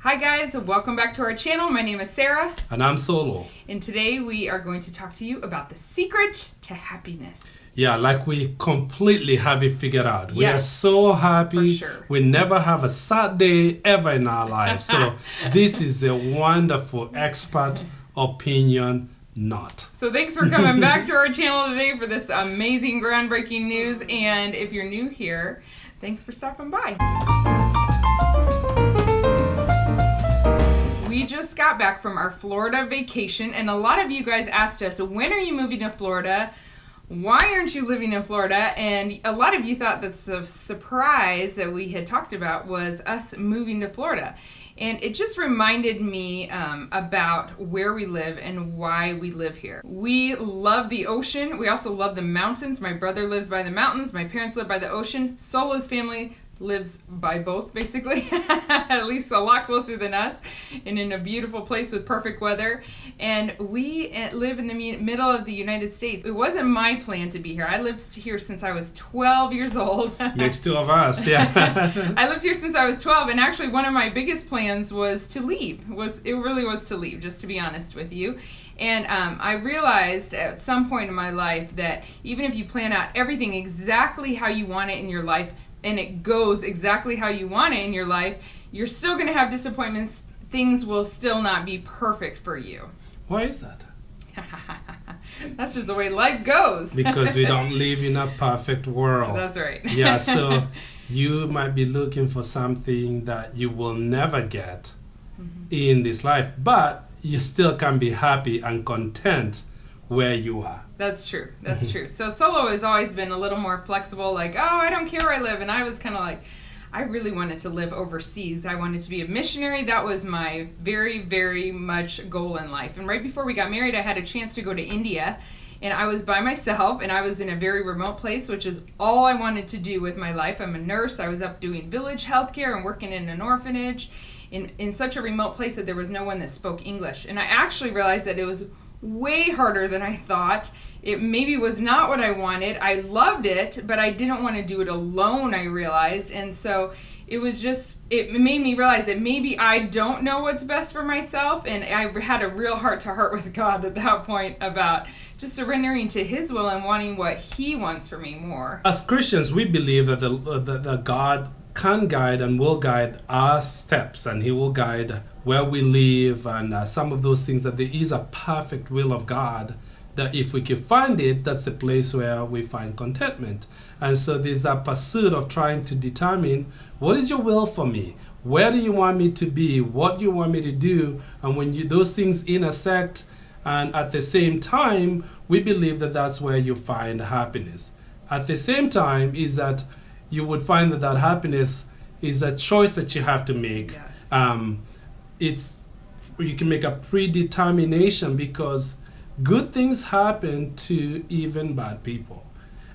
Hi guys, welcome back to our channel. My name is Sarah. And I'm Solo. And today we are going to talk to you about the secret to happiness. Yeah, like we completely have it figured out. We are Yes, so happy. for sure. We never have a sad day ever in our lives. So this is a wonderful expert opinion not. So thanks for coming back to our channel today for this amazing groundbreaking news. And if you're new here, thanks for stopping by. We just got back from our Florida vacation, and a lot of you guys asked us, when are you moving to Florida? Why aren't you living in Florida? And a lot of you thought that's a surprise that we had talked about was us moving to Florida. And it just reminded me about where we live and why we live here. We love the ocean. We also love the mountains. My brother lives by the mountains. My parents live by the ocean. Solo's family lives by both, basically, at least a lot closer than us, and in a beautiful place with perfect weather. And we live in the middle of the United States. It wasn't my plan to be here. I lived here since I was 12 years old. Makes two of us, yeah. I lived here since I was 12, and actually one of my biggest plans was to leave. It really was to leave, just to be honest with you. And I realized at some point in my life that even if you plan out everything exactly how you want it in your life, and it goes exactly how you want it in your life, you're still going to have disappointments. Things will still not be perfect for you. Why is that? That's just the way life goes. Because we don't live in a perfect world. That's right. Yeah, so you might be looking for something that you will never get in this life, but you still can be happy and content where you are. That's true. That's true. So Solo has always been a little more flexible, like, oh, I don't care where I live. And I was kind of like, I really wanted to live overseas. I wanted to be a missionary. That was my very, very much goal in life. And right before we got married, I had a chance to go to India. And I was by myself, and I was in a very remote place, which is all I wanted to do with my life. I'm a nurse. I was up doing village healthcare and working in an orphanage in such a remote place that there was no one that spoke English. And I actually realized that it was way harder than I thought. It maybe was not what I wanted. I loved it, but I didn't want to do it alone, I realized. And so it made me realize that maybe I don't know what's best for myself. And I had a real heart-to-heart with God at that point about just surrendering to His will and wanting what He wants for me more. As Christians, we believe that the God can guide and will guide our steps, and He will guide where we live and some of those things, that there is a perfect will of God, that if we can find it, that's the place where we find contentment. And so there's that pursuit of trying to determine, what is your will for me? Where do you want me to be? What do you want me to do? And when those things intersect, and at the same time, we believe that that's where you find happiness. At the same time is that you would find that happiness is a choice that you have to make. Yes. You can make a predetermination, because good things happen to even bad people,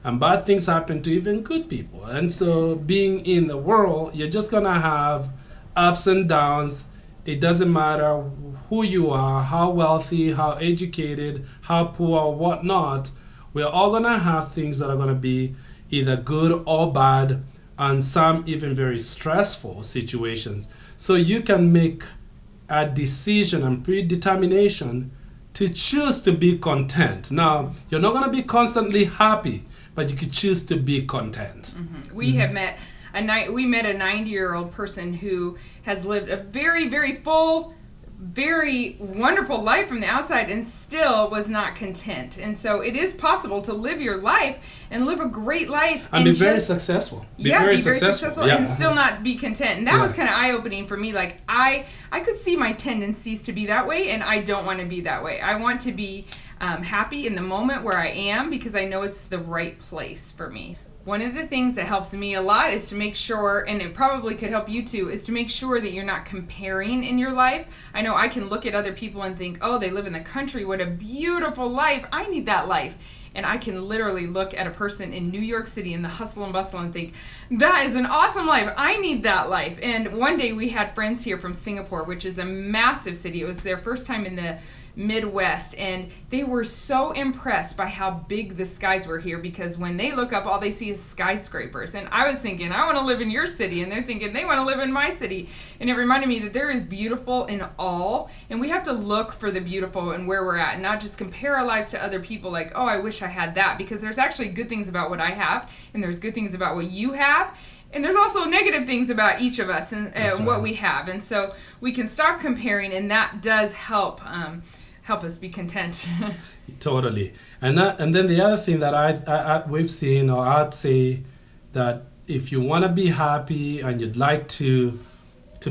and bad things happen to even good people. And so being in the world, you're just gonna have ups and downs. It doesn't matter who you are, how wealthy, how educated, how poor, or whatnot. We're all gonna have things that are gonna be either good or bad, and some even very stressful situations. So you can make a decision and predetermination to choose to be content. Now, you're not going to be constantly happy, but you could choose to be content. We have met a 90-year-old person who has lived a very, very full, very wonderful life from the outside and still was not content. And so it is possible to live your life and live a great life and be very successful. Be very successful and still not be content. And that was kind of eye-opening for me. Like I could see my tendencies to be that way, and I don't want to be that way. I want to be happy in the moment where I am, because I know it's the right place for me. One of the things that helps me a lot is to make sure, and it probably could help you too, is to make sure that you're not comparing in your life. I know I can look at other people and think, oh, they live in the country, what a beautiful life, I need that life. And I can literally look at a person in New York City in the hustle and bustle and think, that is an awesome life, I need that life. And one day we had friends here from Singapore, which is a massive city. It was their first time in the Midwest, and they were so impressed by how big the skies were here, because when they look up, all they see is skyscrapers. And I was thinking, I want to live in your city, and they're thinking they want to live in my city. And it reminded me that there is beautiful in all, and we have to look for the beautiful and where we're at, and not just compare our lives to other people like, oh, I wish I had that, because there's actually good things about what I have, and there's good things about what you have. And there's also negative things about each of us and what we have. And so we can stop comparing, and that does help us be content. Totally. And then the other thing that we've seen, or I'd say, that if you want to be happy and you'd like to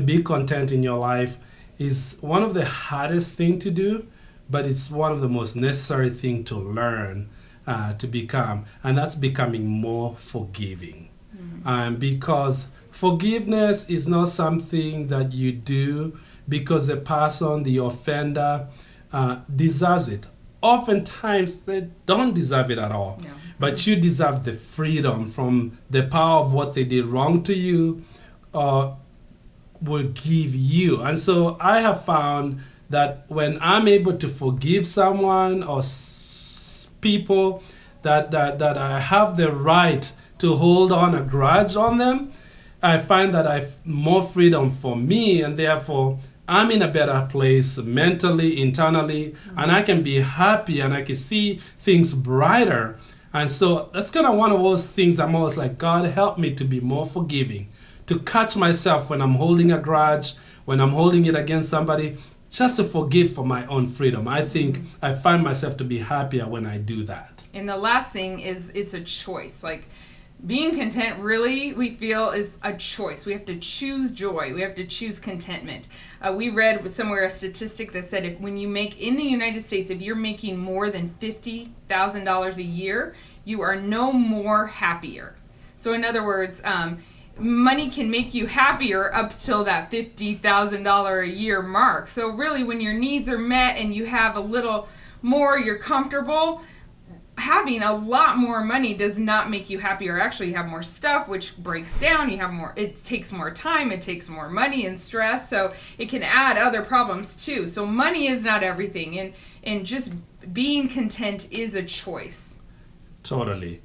be content in your life, is one of the hardest thing to do, but it's one of the most necessary thing to learn to become, and that's becoming more forgiving. Because forgiveness is not something that you do because the person, the offender, deserves it. Oftentimes, they don't deserve it at all. No. But you deserve the freedom from the power of what they did wrong to you will give you. And so I have found that when I'm able to forgive someone or people, that I have the right to hold on a grudge on them, I find that I've more freedom for me, and therefore I'm in a better place mentally, internally, and I can be happy and I can see things brighter. And so that's kind of one of those things I'm always like, God, help me to be more forgiving, to catch myself when I'm holding a grudge, when I'm holding it against somebody, just to forgive for my own freedom. I think I find myself to be happier when I do that. And the last thing is, it's a choice. Like, being content, really, we feel, is a choice. We have to choose joy. We have to choose contentment. We read somewhere a statistic that said when you make, in the United States, if you're making more than $50,000 a year, you are no more happier. So in other words, money can make you happier up till that $50,000 a year mark. So really, when your needs are met and you have a little more, you're comfortable, having a lot more money does not make you happier. Actually, you have more stuff, which breaks down. You have more, it takes more time, it takes more money and stress, so it can add other problems too. So money is not everything, and just being content is a choice. Totally.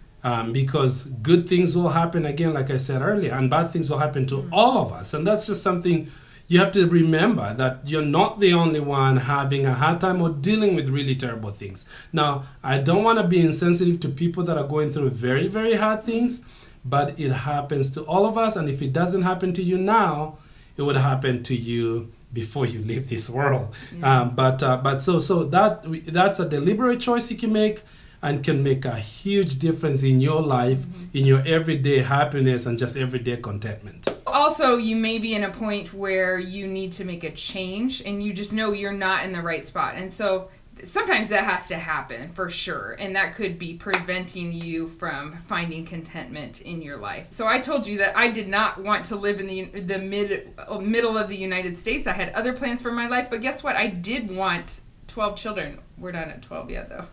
Because good things will happen, again, like I said earlier, and bad things will happen to all of us. And that's just something you have to remember, that you're not the only one having a hard time or dealing with really terrible things. Now, I don't want to be insensitive to people that are going through very, very hard things, but it happens to all of us. And if it doesn't happen to you now, it would happen to you before you leave this world. Yeah. So that's a deliberate choice you can make, and can make a huge difference in your life, in your everyday happiness and just everyday contentment. Also, you may be in a point where you need to make a change and you just know you're not in the right spot. And so sometimes that has to happen for sure. And that could be preventing you from finding contentment in your life. So I told you that I did not want to live in the middle of the United States. I had other plans for my life, but guess what? I did want 12 children. We're not at 12 yet though.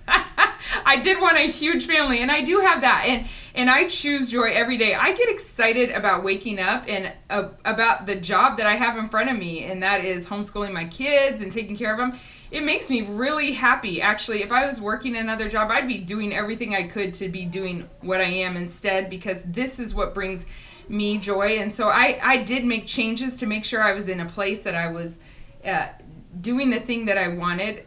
I did want a huge family, and I do have that, and I choose joy every day. I get excited about waking up and about the job that I have in front of me, and that is homeschooling my kids and taking care of them. It makes me really happy. Actually, if I was working another job, I'd be doing everything I could to be doing what I am instead, because this is what brings me joy. And so I did make changes to make sure I was in a place that I was doing the thing that I wanted,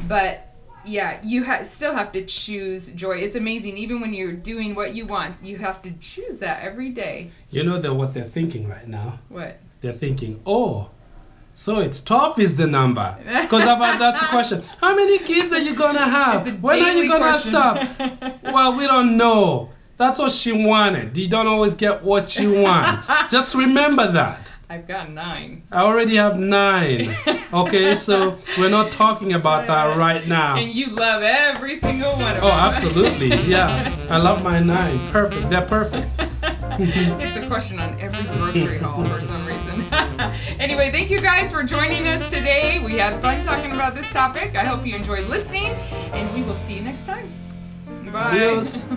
but yeah, you still have to choose joy. It's amazing. Even when you're doing what you want, you have to choose that every day. You know what they're thinking right now? What? They're thinking, oh, so it's 12 is the number. Because that's the question. How many kids are you going to have? When are you going to stop? Well, we don't know. That's what she wanted. You don't always get what you want. Just remember that. I've got 9. I already have 9. Okay, so we're not talking about that right now. And you love every single one of them. Oh, absolutely. Yeah. I love my 9. Perfect. They're perfect. It's a question on every grocery haul for some reason. Anyway, thank you guys for joining us today. We had fun talking about this topic. I hope you enjoyed listening, and we will see you next time. Bye. Adios.